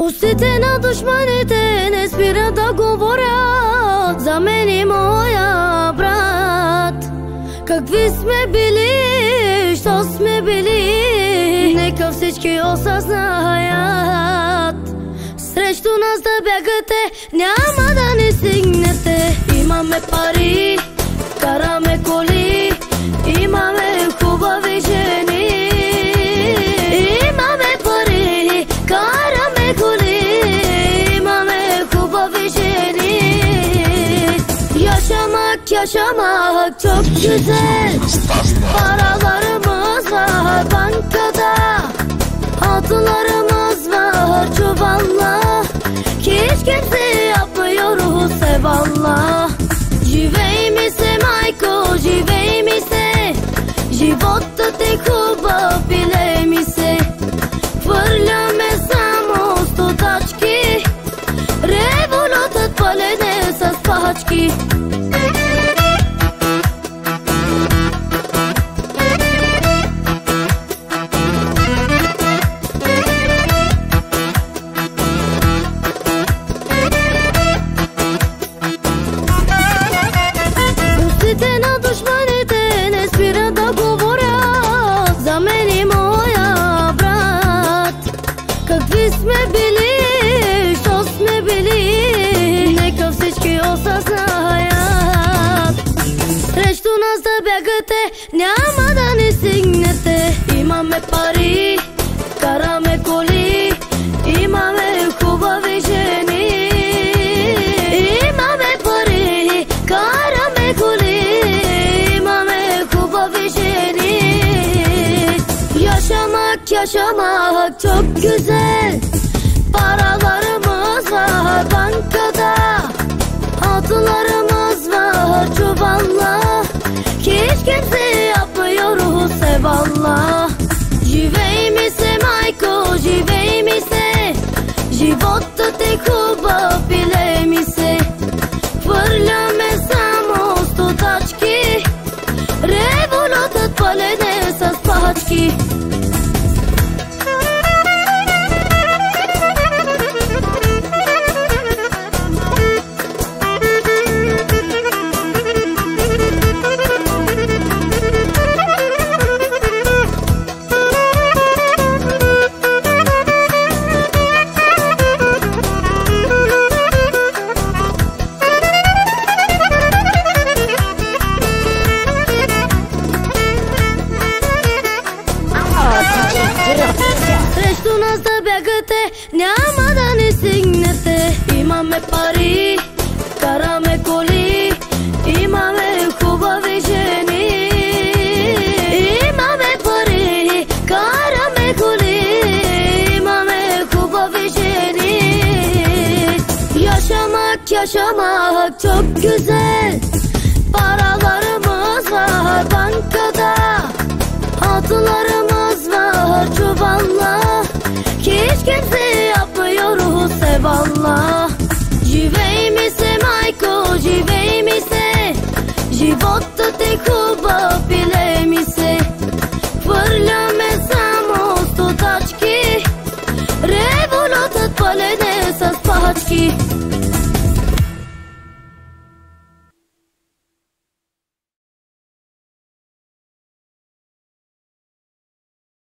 Устите на душманите не спират да говорят за мен и моя брат. Какви сме били, що сме били, нека всички осъзнаят. Срещу нас да бягате, няма да ни стигнете. Имаме пари, караме коли, имаме хубави жени. Имаме пари, караме коли, имаме хубави жени. Yaşamak çok güzel. Paralarımız var bankada, altınlarımız var çuvalla. Hiç kimse yapmıyoruz eyvallah. Живей ми се, майко, живей ми се. Животът е хубав, пиле ми се. Хвърляме само стотачки, револютът палене с пачки. Сме били, що сме били, нека всички осъзнаят. Срещу нас да бягате, няма да ни стигнете. Имаме пари, караме коли, имаме хубави жени. Имаме пари, караме коли, имаме хубави жени. Yaşamak çok güzel. Paralarımız var bankada, altınlarımız var çuvalla. Hiç kimse yapmıyoruz eyvallah. Живей ми се, майко, живей ми се. Животът е хубав, пиле ми се. Хвърляме само стотачки, револютът палене с пачки. Срещу нас да бягате, няма да ни стигнете. Имаме пари, караме коли, имаме хубави жени. Имаме пари, караме коли, имаме хубави жени. Yaşamak çok güzel. Paralarımız var bankada, altınlarımız var çuvalla. Hiç kimse yapmıyoruz eyvallah. Живей ми се, майко, живей ми се. Животът е хубав, пиле ми се. Хвърляме само стотачки, револютът палене с пачки.